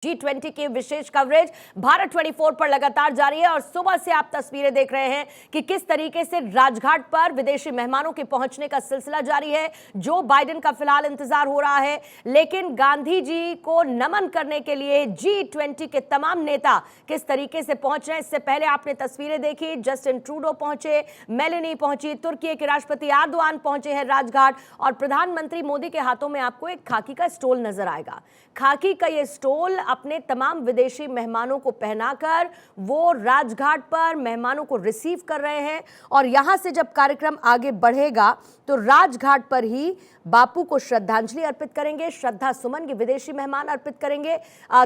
G20 की विशेष coverage Bharat 24 पर लगातार जारी है और सुबह से आप तस्वीरें देख रहे हैं कि किस तरीके से राजघाट पर विदेशी मेहमानों के पहुंचने का सिलसिला जारी है। जो बाइडेन का फिलहाल इंतजार हो रहा है, लेकिन गांधी जी को नमन करने के लिए G20 के तमाम नेता किस तरीके से पहुंच रहे हैं। इससे पहले आपने तस्वीरें देखी, जस्टिन ट्रूडो पहुंचे, मेलेनी पहुंची, तुर्की के राष्ट्रपति एर्दोआन पहुंचे हैं राजघाट और प्रधानमंत्री मोदी के हाथों में आपको एक खाकी का स्टोल नजर आएगा। खाकी का ये स्टोल अपने तमाम विदेशी मेहमानों को पहनाकर वो राजघाट पर मेहमानों को रिसीव कर रहे हैं और यहां से जब कार्यक्रम आगे बढ़ेगा तो राजघाट पर ही बापू को श्रद्धांजलि अर्पित करेंगे, श्रद्धा सुमन के विदेशी मेहमान अर्पित करेंगे।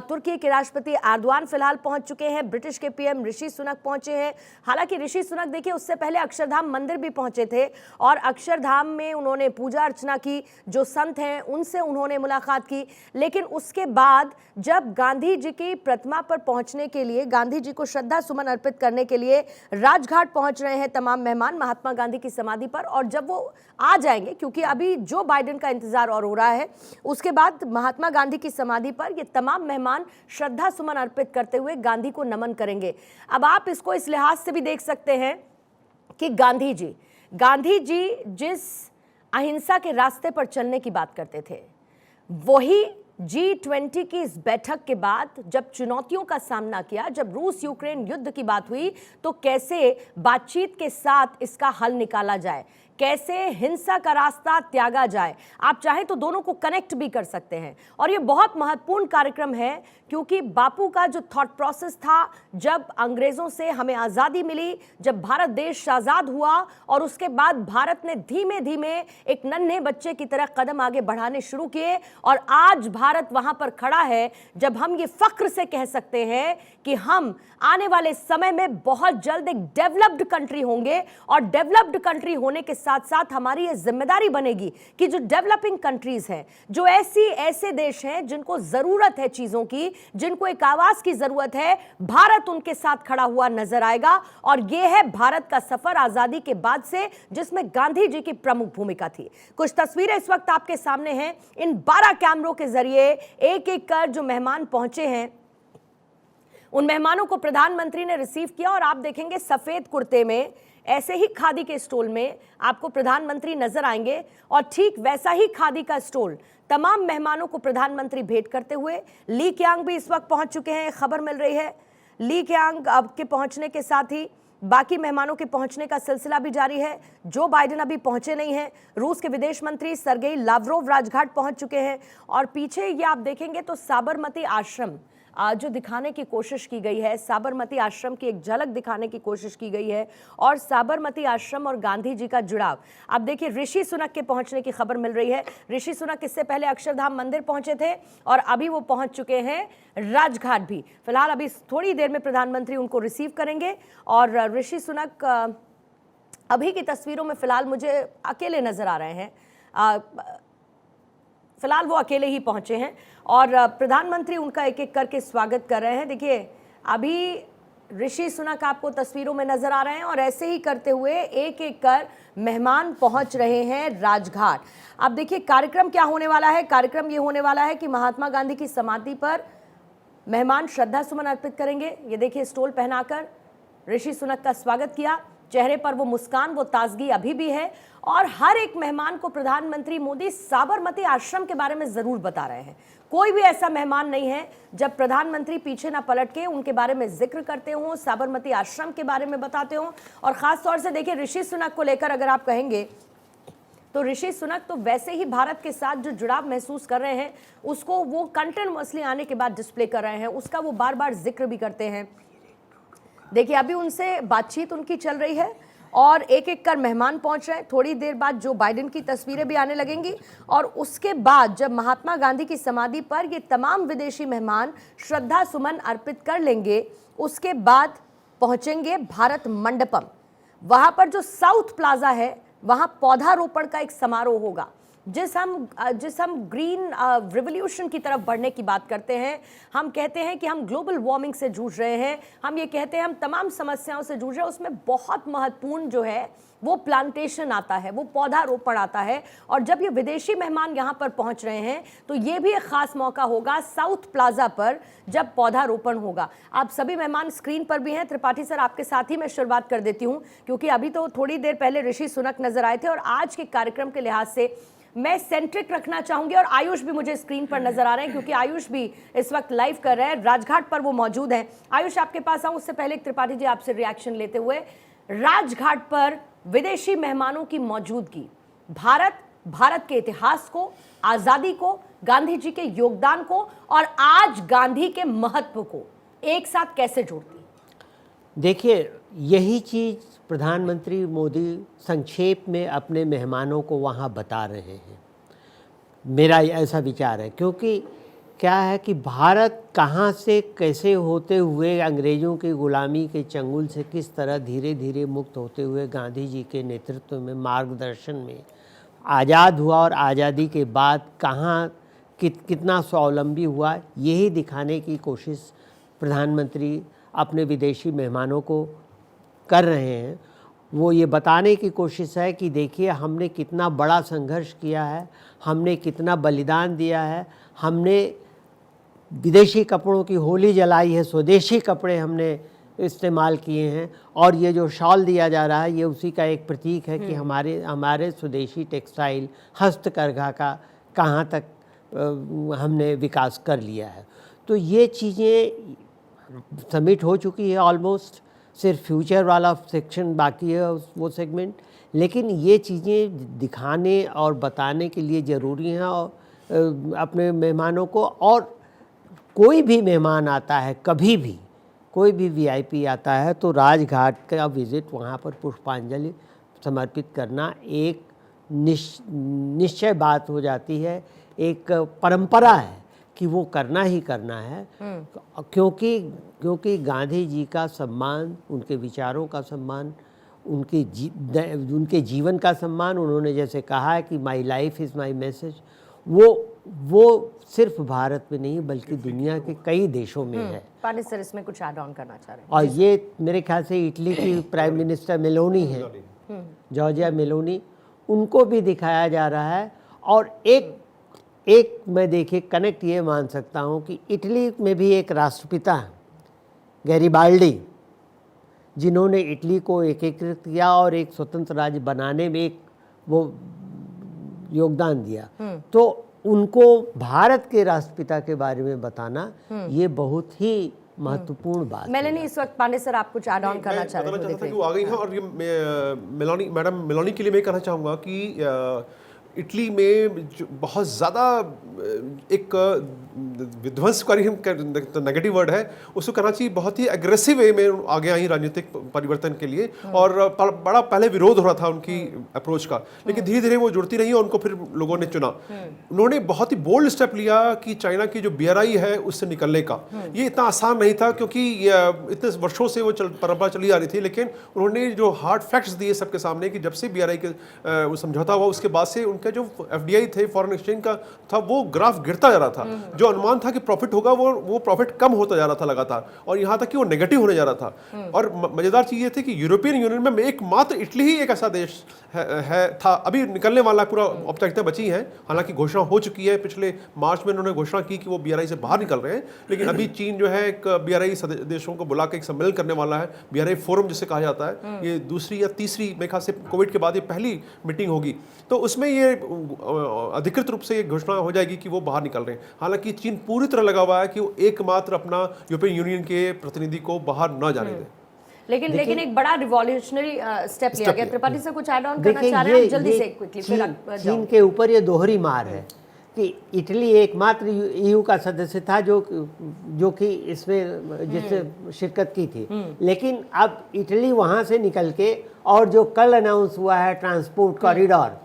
तुर्की के राष्ट्रपति एर्दोआन फिलहाल पहुंच चुके हैं, ब्रिटिश के पीएम ऋषि सुनक पहुंचे हैं। हालांकि ऋषि सुनक देखिए उससे पहले अक्षरधाम मंदिर भी पहुंचे थे और अक्षरधाम में उन्होंने पूजा अर्चना की, जो संत हैं उनसे उन्होंने मुलाकात की। लेकिन उसके बाद जब गांधी जी की प्रतिमा पर पहुंचने के लिए, गांधी जी को श्रद्धा सुमन अर्पित करने के लिए राजघाट पहुंच रहे हैं तमाम मेहमान महात्मा गांधी की समाधि पर, और जब वो आ जाएंगे, क्योंकि अभी जो बाइडेन का इंतजार और हो रहा है, उसके बाद महात्मा गांधी की समाधि पर ये तमाम मेहमान श्रद्धा सुमन अर्पित करते हुए गांधी को नमन करेंगे। अब आप इसको इस लिहाज से भी देख सकते हैं कि गांधी जी जिस अहिंसा के रास्ते पर चलने की बात करते थे, वही G20 की इस बैठक के बाद जब चुनौतियों का सामना किया, जब रूस यूक्रेन युद्ध की बात हुई, तो कैसे बातचीत के साथ इसका हल निकाला जाए, कैसे हिंसा का रास्ता त्यागा जाए। आप चाहें तो दोनों को कनेक्ट भी कर सकते हैं और ये बहुत महत्वपूर्ण कार्यक्रम है, क्योंकि बापू का जो थॉट प्रोसेस था, जब अंग्रेजों से हमें आज़ादी मिली, जब भारत देश आज़ाद हुआ और उसके बाद भारत ने धीमे धीमे एक नन्हे बच्चे की तरह कदम आगे बढ़ाने शुरू किए और आज भारत वहां पर खड़ा है जब हम ये फख्र से कह सकते हैं कि हम आने वाले समय में बहुत जल्द एक डेवलप्ड कंट्री होंगे और डेवलप्ड कंट्री होने के साथ साथ हमारी ये जिम्मेदारी बनेगी कि जो डेवलपिंग कंट्रीज हैं, जो ऐसे देश हैं जिनको जरूरत है चीजों की, जिनको एक आवाज की जरूरत है, भारत उनके साथ खड़ा हुआ नजर आएगा। और यह है भारत का सफर आजादी के बाद से, जिसमें गांधी जी की प्रमुख भूमिका थी। कुछ तस्वीरें इस वक्त आपके सामने हैं। इन 12 कैमरों के जरिए एक एक कर जो मेहमान पहुंचे हैं, उन मेहमानों को प्रधानमंत्री ने रिसीव किया और आप देखेंगे सफेद कुर्ते में, ऐसे ही खादी के स्टोल में आपको प्रधानमंत्री नजर आएंगे और ठीक वैसा ही खादी का स्टोल तमाम मेहमानों को प्रधानमंत्री भेंट करते हुए। ली क्यांग भी इस वक्त पहुंच चुके हैं, खबर मिल रही है। ली क्यांग अब के पहुंचने के साथ ही बाकी मेहमानों के पहुंचने का सिलसिला भी जारी है। जो बाइडेन अभी पहुंचे नहीं हैं। रूस के विदेश मंत्री सर्गेई लावरोव राजघाट पहुंच चुके हैं और पीछे ये आप देखेंगे तो साबरमती आश्रम जो दिखाने की कोशिश की गई है, साबरमती आश्रम की एक झलक दिखाने की कोशिश की गई है और साबरमती आश्रम और गांधी जी का जुड़ाव। अब देखिए ऋषि सुनक के पहुंचने की खबर मिल रही है। ऋषि सुनक इससे पहले अक्षरधाम मंदिर पहुंचे थे और अभी वो पहुंच चुके हैं राजघाट भी। फिलहाल अभी थोड़ी देर में प्रधानमंत्री उनको रिसीव करेंगे और ऋषि सुनक अभी की तस्वीरों में फिलहाल मुझे अकेले नजर आ रहे हैं। फिलहाल वो अकेले ही पहुंचे हैं और प्रधानमंत्री उनका एक एक करके स्वागत कर रहे हैं। देखिए अभी ऋषि सुनक आपको तस्वीरों में नजर आ रहे हैं और ऐसे ही करते हुए एक एक कर मेहमान पहुंच रहे हैं राजघाट। अब देखिए कार्यक्रम क्या होने वाला है। कार्यक्रम ये होने वाला है कि महात्मा गांधी की समाधि पर मेहमान श्रद्धा सुमन अर्पित करेंगे। ये देखिए स्टोल पहनाकर ऋषि सुनक का स्वागत किया, चेहरे पर वो मुस्कान, वो ताजगी अभी भी है और हर एक मेहमान को प्रधानमंत्री मोदी साबरमती आश्रम के बारे में जरूर बता रहे हैं। कोई भी ऐसा मेहमान नहीं है जब प्रधानमंत्री पीछे ना पलट के उनके बारे में जिक्र करते हो, साबरमती आश्रम के बारे में बताते हो। और खास तौर से देखिए ऋषि सुनक को लेकर अगर आप कहेंगे तो ऋषि सुनक तो वैसे ही भारत के साथ जो जुड़ाव महसूस कर रहे हैं उसको वो कंटिन्यूअसली आने के बाद डिस्प्ले कर रहे हैं, उसका वो बार बार जिक्र भी करते हैं। देखिए अभी उनसे बातचीत उनकी चल रही है और एक एक कर मेहमान पहुंच रहे हैं। थोड़ी देर बाद जो बाइडेन की तस्वीरें भी आने लगेंगी और उसके बाद जब महात्मा गांधी की समाधि पर ये तमाम विदेशी मेहमान श्रद्धा सुमन अर्पित कर लेंगे, उसके बाद पहुंचेंगे भारत मंडपम। वहां पर जो साउथ प्लाजा है, वहां पौधारोपण का एक समारोह होगा। जिस हम ग्रीन रिवॉल्यूशन की तरफ बढ़ने की बात करते हैं, हम कहते हैं कि हम ग्लोबल वार्मिंग से जूझ रहे हैं, हम ये कहते हैं हम तमाम समस्याओं से जूझ रहे हैं, उसमें बहुत महत्वपूर्ण जो है वो प्लांटेशन आता है, वो पौधारोपण आता है। और जब ये विदेशी मेहमान यहाँ पर पहुँच रहे हैं तो ये भी एक खास मौका होगा साउथ प्लाजा पर जब पौधारोपण होगा। आप सभी मेहमान स्क्रीन पर भी हैं। त्रिपाठी सर, आपके साथ ही मैं शुरुआत कर देती हूँ, क्योंकि अभी तो थोड़ी देर पहले ऋषि सुनक नजर आए थे और आज के कार्यक्रम के लिहाज से मैं सेंट्रिक रखना चाहूंगी। और आयुष भी मुझे स्क्रीन पर नजर आ रहे हैं, क्योंकि आयुष भी इस वक्त लाइव कर रहे हैं, राजघाट पर वो मौजूद हैं। आयुष, आपके पास आऊं उससे पहले त्रिपाठी जी आपसे रिएक्शन लेते हुए, राजघाट पर विदेशी मेहमानों की मौजूदगी भारत के इतिहास को, आजादी को, गांधी जी के योगदान को और आज गांधी के महत्व को एक साथ कैसे जोड़ती है? देखिए, यही चीज़ प्रधानमंत्री मोदी संक्षेप में अपने मेहमानों को वहाँ बता रहे हैं। मेरा ऐसा विचार है, क्योंकि क्या है कि भारत कहाँ से कैसे होते हुए अंग्रेज़ों की ग़ुलामी के चंगुल से किस तरह धीरे धीरे मुक्त होते हुए गांधी जी के नेतृत्व में, मार्गदर्शन में आज़ाद हुआ और आज़ादी के बाद कहाँ कितना स्वावलंबी हुआ, यही दिखाने की कोशिश प्रधानमंत्री अपने विदेशी मेहमानों को कर रहे हैं। वो ये बताने की कोशिश है कि देखिए, हमने कितना बड़ा संघर्ष किया है, हमने कितना बलिदान दिया है, हमने विदेशी कपड़ों की होली जलाई है, स्वदेशी कपड़े हमने इस्तेमाल किए हैं। और ये जो शॉल दिया जा रहा है, ये उसी का एक प्रतीक है कि हमारे स्वदेशी टेक्सटाइल, हस्तकरघा का कहाँ तक हमने विकास कर लिया है। तो ये चीज़ें सबमिट हो चुकी है ऑलमोस्ट, सिर्फ फ्यूचर वाला सेक्शन बाकी है, वो सेगमेंट। लेकिन ये चीज़ें दिखाने और बताने के लिए ज़रूरी हैं और अपने मेहमानों को। और कोई भी मेहमान आता है, कभी भी कोई भी वीआईपी आता है, तो राजघाट का विज़िट, वहाँ पर पुष्पांजलि समर्पित करना एक निश्चय बात हो जाती है, एक परंपरा है कि वो करना ही करना है। क्योंकि गांधी जी का सम्मान, उनके विचारों का सम्मान, उनके जीवन का सम्मान, उन्होंने जैसे कहा है कि my life is my message, वो सिर्फ भारत में नहीं बल्कि दुनिया के कई देशों में है। पांडे सर, इसमें कुछ ऐड ऑन करना चाह रहे हैं? और ये मेरे ख्याल से इटली की प्राइम मिनिस्टर मेलोनी है, जॉर्जिया मेलोनी, उनको भी दिखाया जा रहा है। और एक मैं देखिए कनेक्ट ये मान सकता हूँ कि इटली में भी एक राष्ट्रपिता गैरिबाल्डी, जिन्होंने इटली को एकीकृत किया और एक स्वतंत्र राज्य बनाने में एक वो योगदान दिया, तो उनको भारत के राष्ट्रपिता के बारे में बताना ये बहुत ही महत्वपूर्ण बात है। मेलोनी, इस वक्त पांडे सर आप कुछ ऐड ऑन करना चाह रहे हैं? कि वो आ गई हैं। और ये मैडम मेलोनी के लिए मैं कहना चाहूँगा कि इटली में बहुत ज़्यादा एक विध्वंसकारी, तो नेगेटिव वर्ड है, उसको कहना चाहिए, बहुत ही एग्रेसिव वे में आगे आई राजनीतिक परिवर्तन के लिए। और बड़ा पहले विरोध हो रहा था उनकी अप्रोच का, लेकिन धीरे धीरे वो जुड़ती रही और उनको फिर लोगों ने चुना। उन्होंने बहुत ही बोल्ड स्टेप लिया कि चाइना की जो BRI है उससे निकलने का। ये इतना आसान नहीं था, क्योंकि इतने वर्षों से वो परंपरा चली आ रही थी। लेकिन उन्होंने जो हार्ड फैक्ट्स दिए सबके सामने कि जब से BRI के वो समझौता हुआ, उसके बाद से उनका जो FDI थे, फॉरेन एक्सचेंज का था, वो ग्राफ गिरता जा रहा था। जो अनुमान था कि प्रॉफिट होगा, वो प्रॉफिट कम होता जा रहा था लगातार, और यहाँ तक कि वो नेगेटिव होने जा रहा था। और मजेदार चीज़ ये थी कि यूरोपियन यूनियन में एकमात्र इटली ही एक ऐसा देश था, अभी निकलने वाला, पूरा औपचारिकता बची है। हालांकि घोषणा हो चुकी है, पिछले मार्च में उन्होंने घोषणा की कि वो BRI से बाहर निकल रहे हैं। लेकिन अभी चीन जो है एक BRI देशों को बुला के एक सम्मेलन करने वाला है, BRI फोरम जिसे कहा जाता है। ये दूसरी या तीसरी, मेरे ख्याल से कोविड के बाद ये पहली मीटिंग होगी, तो उसमें ये अधिकृत रूप से ये घोषणा हो जाएगी कि वो बाहर निकल रहे हैं। हालांकि चीन पूरी तरह लगा हुआ है कि वो एकमात्र अपना यूरोपियन यूनियन के प्रतिनिधि को बाहर न जाने दे। लेकिन एक बड़ा रिवॉल्यूशनरी स्टेप लिया गया। त्रिपाठी से कुछ ऐड ऑन करना चाह रहे हैं जल्दी से, क्विकली? चीन के ऊपर ये दोहरी मार है कि इटली एकमात्र EU का सदस्य था जो कि इसमें जिससे शिरकत की थी। लेकिन अब इटली वहाँ से निकल के, और जो कल अनाउंस हुआ है ट्रांसपोर्ट कॉरिडोर,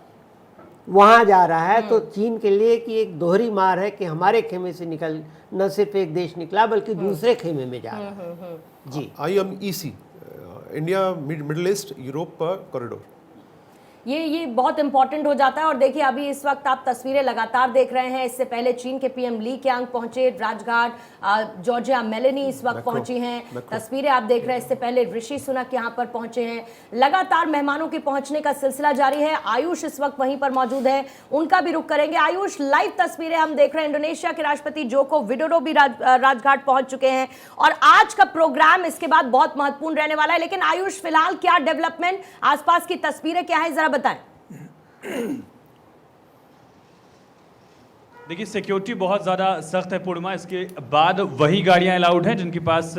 वहाँ जा रहा है। तो चीन के लिए कि एक दोहरी मार है कि हमारे खेमे से निकल न सिर्फ एक देश निकला बल्कि दूसरे खेमे में जा रहा है। जी, IMEC, India middle east Europe corridor. ये बहुत इंपॉर्टेंट हो जाता है। और देखिए अभी इस वक्त आप तस्वीरें लगातार देख रहे हैं। इससे पहले चीन के पीएम ली क्यांग पहुंचे राजघाट, जॉर्जिया मेलेनी इस वक्त पहुंची हैं, तस्वीरें आप देख रहे हैं। इससे पहले ऋषि सुनक यहां पर पहुंचे हैं। लगातार मेहमानों के पहुंचने का सिलसिला जारी है। आयुष इस वक्त वहीं पर मौजूद है, उनका भी रुख करेंगे। आयुष, लाइव तस्वीरें हम देख रहे हैं, इंडोनेशिया के राष्ट्रपति जोको विडोडो भी राजघाट पहुंच चुके हैं और आज का प्रोग्राम इसके बाद बहुत महत्वपूर्ण रहने वाला है। लेकिन आयुष, फिलहाल क्या डेवलपमेंट, आसपास की तस्वीरें क्या है, जरा बताएं। देखिए, सिक्योरिटी बहुत ज़्यादा सख्त है पूर्णिमा। इसके बाद वही गाड़ियां अलाउड हैं जिनके पास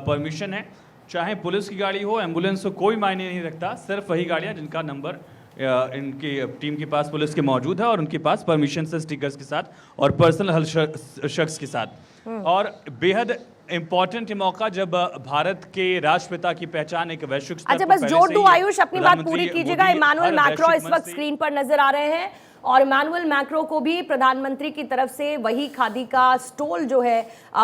परमिशन है। चाहे पुलिस की गाड़ी हो, एम्बुलेंस हो, कोई मायने नहीं रखता। सिर्फ वही गाड़ियां जिनका नंबर इनकी टीम के पास, पुलिस के मौजूद है और उनके पास परमिशन से, स्टिकर्स के साथ और पर्सनल शख्स के साथ। और बेहद इंपॉर्टेंट मौका जब भारत के राष्ट्रपिता की पहचान एक वैश्विक स्तर अच्छा, पर बस पहले जोड़ से दूं ही आयुष, अपनी बात पूरी प्रधानमंत्री कीजिएगा। मोदी इमानुएल हर मैक्रो वैश्विक इस मंच वक्त से- स्क्रीन पर नजर आ रहे हैं और इमानुएल मैक्रो को भी प्रधानमंत्री की तरफ से वही खादी का स्टोल जो है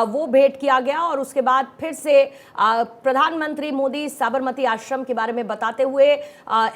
वो भेंट किया गया। और उसके बाद फिर से प्रधानमंत्री मोदी साबरमती आश्रम के बारे में बताते हुए,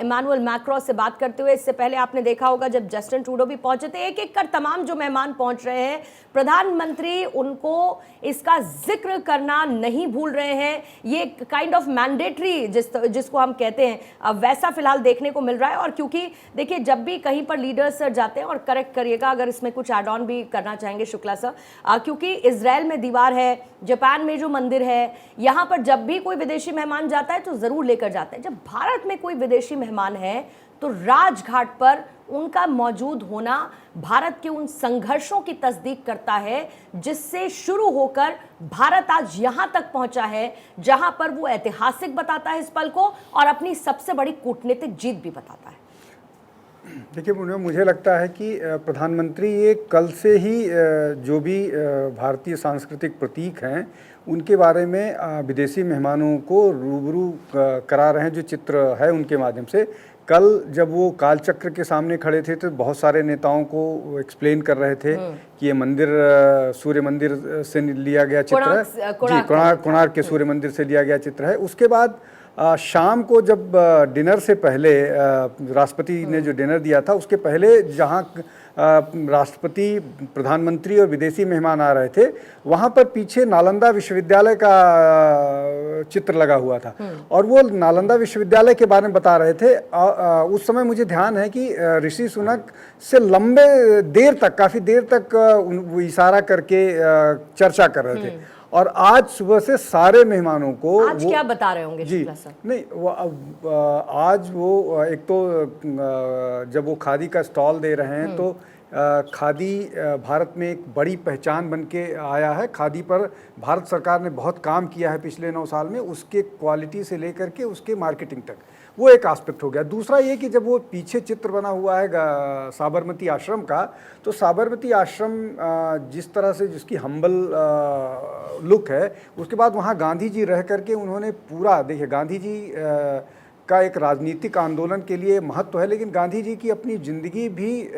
इमानुएल मैक्रो से बात करते हुए, इससे पहले आपने देखा होगा जब जस्टिन ट्रूडो भी पहुंचे थे, एक एक कर तमाम जो मेहमान पहुंच रहे हैं, प्रधानमंत्री उनको इसका जिक्र करना नहीं भूल रहे हैं। ये काइंड ऑफ मैंडेटरी जिसको हम कहते हैं, वैसा फिलहाल देखने को मिल रहा है। और क्योंकि देखिए, जब भी कहीं पर लीडर्स जाते हैं, और करेक्ट करिएगा अगर इसमें कुछ एड ऑन भी करना चाहेंगे शुक्ला सर, क्योंकि इजराइल में दीवार है, जापान में जो मंदिर है, यहां पर जब भी कोई विदेशी मेहमान जाता है तो जरूर लेकर जाते हैं। जब भारत में कोई विदेशी मेहमान है तो राजघाट पर उनका मौजूद होना भारत के उन संघर्षों की तस्दीक करता है जिससे शुरू होकर भारत आज यहां तक पहुंचा है जहां पर वो ऐतिहासिक बताता है इस पल को और अपनी सबसे बड़ी कूटनीतिक जीत भी बताता है। देखिए, मुझे लगता है कि प्रधानमंत्री ये कल से ही जो भी भारतीय सांस्कृतिक प्रतीक हैं उनके बारे में विदेशी मेहमानों को रूबरू करा रहे हैं। जो चित्र है उनके माध्यम से, कल जब वो कालचक्र के सामने खड़े थे तो बहुत सारे नेताओं को एक्सप्लेन कर रहे थे कि ये मंदिर सूर्य मंदिर से लिया गया चित्र है जी, कोणार्क के सूर्य मंदिर से लिया गया चित्र है। उसके बाद शाम को जब डिनर से पहले राष्ट्रपति ने जो डिनर दिया था, उसके पहले जहां राष्ट्रपति, प्रधानमंत्री और विदेशी मेहमान आ रहे थे, वहां पर पीछे नालंदा विश्वविद्यालय का चित्र लगा हुआ था और वो नालंदा विश्वविद्यालय के बारे में बता रहे थे। उस समय मुझे ध्यान है कि ऋषि सुनक से लंबे देर तक, काफ़ी देर तक वो इशारा करके चर्चा कर रहे थे। और आज सुबह से सारे मेहमानों को आज क्या बता रहे होंगे जी शुक्ला सर? नहीं, वो आज वो एक तो जब वो खादी का स्टॉल दे रहे हैं तो खादी भारत में एक बड़ी पहचान बन के आया है। खादी पर भारत सरकार ने बहुत काम किया है पिछले 9 साल में, उसके क्वालिटी से लेकर के उसके मार्केटिंग तक, वो एक एस्पेक्ट हो गया। दूसरा ये कि जब वो पीछे चित्र बना हुआ है साबरमती आश्रम का, तो साबरमती आश्रम जिस तरह से जिसकी हम्बल लुक है, उसके बाद वहाँ गांधी जी रह करके उन्होंने पूरा, देखिए गांधी जी का एक राजनीतिक आंदोलन के लिए महत्व है, लेकिन गांधी जी की अपनी ज़िंदगी भी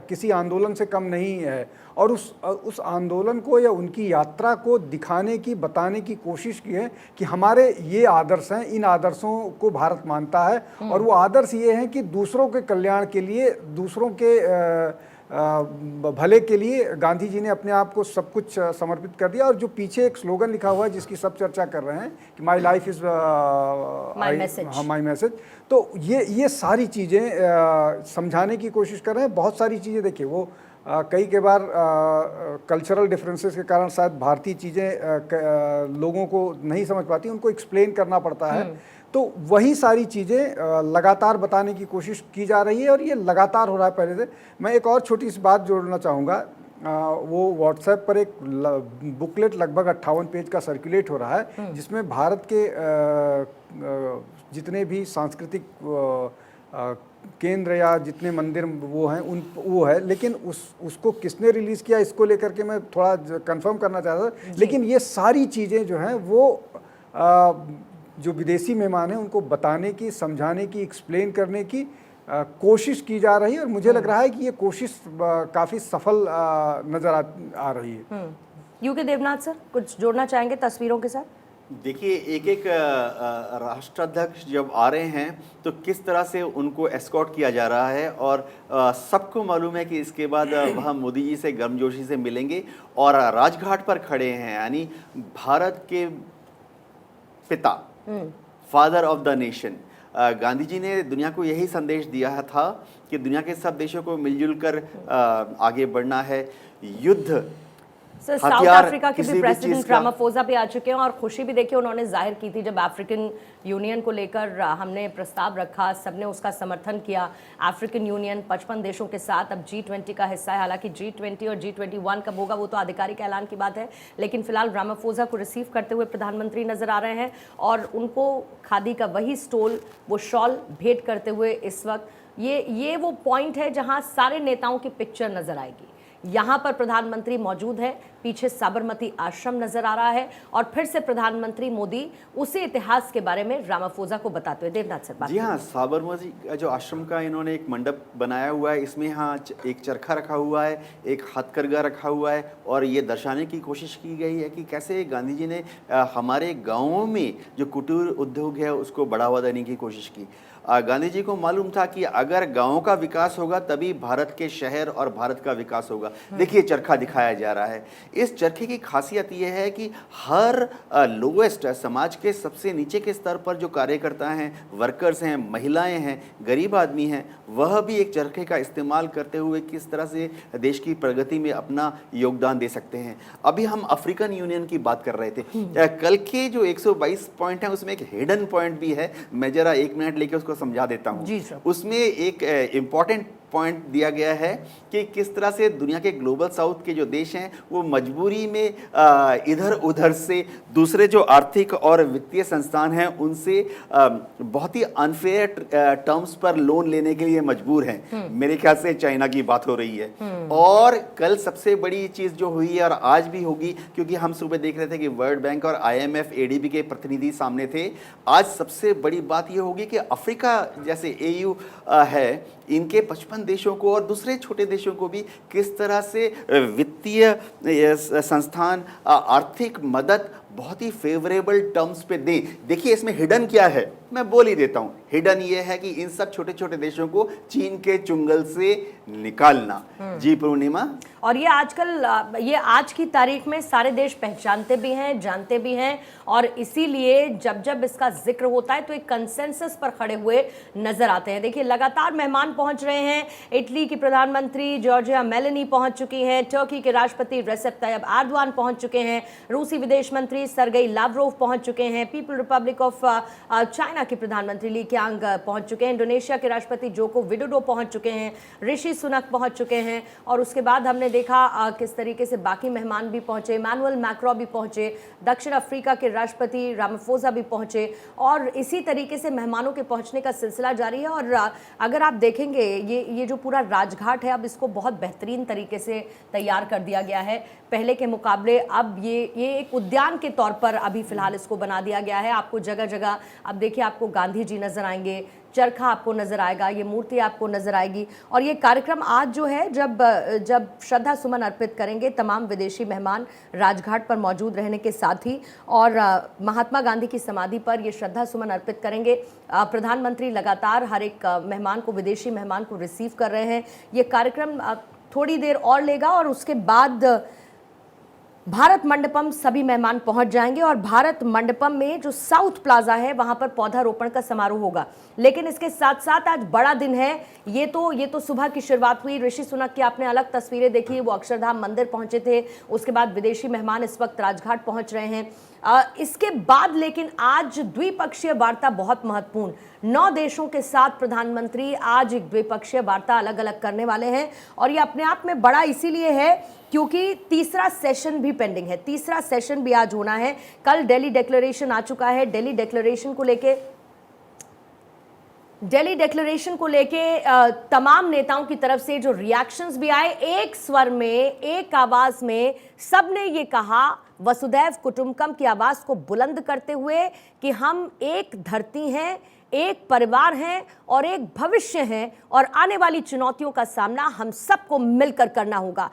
किसी आंदोलन से कम नहीं है। और उस आंदोलन को या उनकी यात्रा को दिखाने की, बताने की कोशिश की है कि हमारे ये आदर्श हैं, इन आदर्शों को भारत मानता है। और वो आदर्श ये हैं कि दूसरों के कल्याण के लिए, दूसरों के भले के लिए गांधी जी ने अपने आप को सब कुछ समर्पित कर दिया। और जो पीछे एक स्लोगन लिखा हुआ है जिसकी सब चर्चा कर रहे हैं कि my life is my message, तो ये सारी चीज़ें समझाने की कोशिश कर रहे हैं। बहुत सारी चीज़ें, देखिए वो कई के बार कल्चरल डिफरेंसेस के कारण शायद भारतीय चीज़ें लोगों को नहीं समझ पाती, उनको एक्सप्लेन करना पड़ता है। तो वही सारी चीज़ें लगातार बताने की कोशिश की जा रही है और ये लगातार हो रहा है पहले से। मैं एक और छोटी सी बात जोड़ना चाहूँगा। वो व्हाट्सएप पर एक बुकलेट लगभग 58 पेज का सर्कुलेट हो रहा है जिसमें भारत के जितने भी सांस्कृतिक केंद्र या जितने मंदिर वो हैं वो है, लेकिन उसको किसने रिलीज़ किया इसको लेकर के मैं थोड़ा कंफर्म करना चाहता था। लेकिन ये सारी चीज़ें जो हैं वो जो विदेशी मेहमान हैं उनको बताने की, समझाने की, एक्सप्लेन करने की कोशिश की जा रही है। और मुझे लग रहा है कि ये कोशिश काफ़ी सफल नज़र आ रही है। यूके देवनाथ सर, कुछ जोड़ना चाहेंगे तस्वीरों के साथ? देखिए, एक एक राष्ट्राध्यक्ष जब आ रहे हैं तो किस तरह से उनको एस्कॉर्ट किया जा रहा है, और सबको मालूम है कि इसके बाद वह मोदी जी से गर्मजोशी से मिलेंगे और राजघाट पर खड़े हैं। यानी भारत के पिता, father of the nation, Gandhi ji ने दुनिया को यही संदेश दिया था कि दुनिया के सब देशों को मिलजुल कर आगे बढ़ना है। युद्ध, सर, साउथ हथियार अफ्रीका के किसी भी भी प्रेसिडेंट चीज़ का- रामाफोसा भी आ चुके हैं और खुशी भी देखिए उन्होंने जाहिर की थी जब अफ्रीकन यूनियन को लेकर हमने प्रस्ताव रखा, सबने उसका समर्थन किया। अफ्रीकन यूनियन 55 देशों के साथ अब G20 का हिस्सा है। हालांकि G20 और G21 कब होगा वो तो आधिकारिक ऐलान की बात है, लेकिन फिलहाल रामाफोसा को रिसीव करते हुए प्रधानमंत्री नजर आ रहे हैं और उनको खादी का वही स्टोल, वो शॉल भेंट करते हुए इस वक्त ये वो पॉइंट है जहां सारे नेताओं की पिक्चर नजर आएगी। यहाँ पर प्रधानमंत्री मौजूद है, पीछे साबरमती आश्रम नजर आ रहा है और फिर से प्रधानमंत्री मोदी उसी इतिहास के बारे में रामाफोसा को बताते हुए। देवनाथ सर, बात जी हाँ, साबरमती का जो आश्रम का इन्होंने एक मंडप बनाया हुआ है, इसमें यहाँ एक चरखा रखा हुआ है, एक हथकरघा रखा हुआ है, और ये दर्शाने की कोशिश की गई है कि कैसे गांधी जी ने हमारे गाँवों में जो कुटीर उद्योग है उसको बढ़ावा देने की कोशिश की। गांधी जी को मालूम था कि अगर गांवों का विकास होगा तभी भारत के शहर और भारत का विकास होगा। देखिए, चरखा दिखाया जा रहा है। इस चरखे की खासियत यह है कि हर लोएस्ट समाज के सबसे नीचे के स्तर पर जो कार्यकर्ता हैं, वर्कर्स हैं, महिलाएं हैं, गरीब आदमी हैं, वह भी एक चरखे का इस्तेमाल करते हुए किस तरह से देश की प्रगति में अपना योगदान दे सकते हैं। अभी हम अफ्रीकन यूनियन की बात कर रहे थे। कल के जो 122 पॉइंट हैं उसमें एक हिडन पॉइंट भी है। मैं जरा 1 मिनट लेके उसको समझा देता हूँ। जी सर। उसमें एक इम्पॉर्टेंट पॉइंट दिया गया है कि किस तरह से दुनिया के ग्लोबल साउथ के जो देश हैं वो मजबूरी में इधर उधर से दूसरे जो आर्थिक और वित्तीय संस्थान हैं उनसे बहुत ही अनफेयर टर्म्स पर लोन लेने के लिए मजबूर हैं। मेरे ख्याल से चाइना की बात हो रही है। और कल सबसे बड़ी चीज़ जो हुई है और आज भी होगी, क्योंकि हम सुबह देख रहे थे कि वर्ल्ड बैंक और IMF ADB के प्रतिनिधि सामने थे, आज सबसे बड़ी बात ये होगी कि अफ्रीका जैसे AU है, इनके 55 देशों को और दूसरे छोटे देशों को भी किस तरह से वित्तीय संस्थान आर्थिक मदद बहुत ही फेवरेबल टर्म्स पे दें। देखिए, इसमें हिडन क्या है, मैं बोल ही देता हूँ। हिडन ये है कि इन सब छोटे छोटे देशों को चीन के चुंगल से निकालना। जी पूर्णिमा। और ये आजकल ये आज की तारीख में सारे देश पहचानते भी हैं, जानते भी हैं, और इसीलिए जब जब इसका जिक्र होता है तो एक कंसेंसस पर खड़े हुए नजर आते हैं। देखिए, लगातार मेहमान पहुंच रहे हैं। इटली की प्रधानमंत्री जॉर्जिया मेलोनी पहुंच चुकी हैं, टर्की के राष्ट्रपति रेसेप ताय्यप एर्दोगान पहुंच चुके हैं, रूसी विदेश मंत्री सरगेई लावरोव पहुंच चुके हैं, पीपल रिपब्लिक ऑफ चाइना के प्रधानमंत्री ली कीयांग पहुंच चुके हैं, इंडोनेशिया के राष्ट्रपति जोको विडोडो पहुंच चुके हैं, ऋषि सुनक पहुंच चुके हैं, और उसके बाद हमने देखा किस तरीके से बाकी मेहमान भी पहुंचे। इमैनुअल मैक्रो भी पहुंचे, दक्षिण अफ्रीका के राष्ट्रपति रामाफोसा भी पहुंचे, और इसी तरीके से मेहमानों के पहुंचने का सिलसिला जारी है। और अगर आप देखेंगे ये जो पूरा राजघाट है, अब इसको बहुत बेहतरीन तरीके से तैयार कर दिया गया है पहले के मुकाबले। अब ये एक उद्यान के तौर पर अभी फिलहाल इसको बना दिया गया है। आपको जगह जगह अब देखिए, आपको गांधी जी नजर आएंगे, चरखा आपको नजर आएगा, ये मूर्ति आपको नजर आएगी। और ये कार्यक्रम आज जो है, जब श्रद्धा सुमन अर्पित करेंगे तमाम विदेशी मेहमान राजघाट पर मौजूद रहने के साथ ही, और महात्मा गांधी की समाधि पर ये श्रद्धा सुमन अर्पित करेंगे। प्रधानमंत्री लगातार हर एक मेहमान को, विदेशी मेहमान को रिसीव कर रहे हैं। ये कार्यक्रम थोड़ी देर और लेगा और उसके बाद भारत मंडपम सभी मेहमान पहुंच जाएंगे, और भारत मंडपम में जो साउथ प्लाजा है वहां पर पौधारोपण का समारोह होगा। लेकिन इसके साथ साथ आज बड़ा दिन है। ये तो सुबह की शुरुआत हुई। ऋषि सुनक की आपने अलग तस्वीरें देखी, वो अक्षरधाम मंदिर पहुंचे थे। उसके बाद विदेशी मेहमान इस वक्त राजघाट पहुंच रहे हैं। इसके बाद लेकिन आज द्विपक्षीय वार्ता बहुत महत्वपूर्ण, 9 देशों के साथ प्रधानमंत्री आज एक द्विपक्षीय वार्ता अलग अलग करने वाले हैं। और ये अपने आप में बड़ा इसीलिए है क्योंकि तीसरा सेशन भी पेंडिंग है। तीसरा सेशन भी आज होना है। कल दिल्ली डिक्लेरेशन आ चुका है। दिल्ली डिक्लेरेशन को लेके तमाम नेताओं की तरफ से जो रिएक्शंस भी आए, एक स्वर में, एक आवाज में सबने ये कहा, वसुधैव कुटुंबकम की आवाज को बुलंद करते हुए, कि हम एक धरती हैं, एक परिवार हैं और एक भविष्य हैं, और आने वाली चुनौतियों का सामना हम सबको मिलकर करना होगा।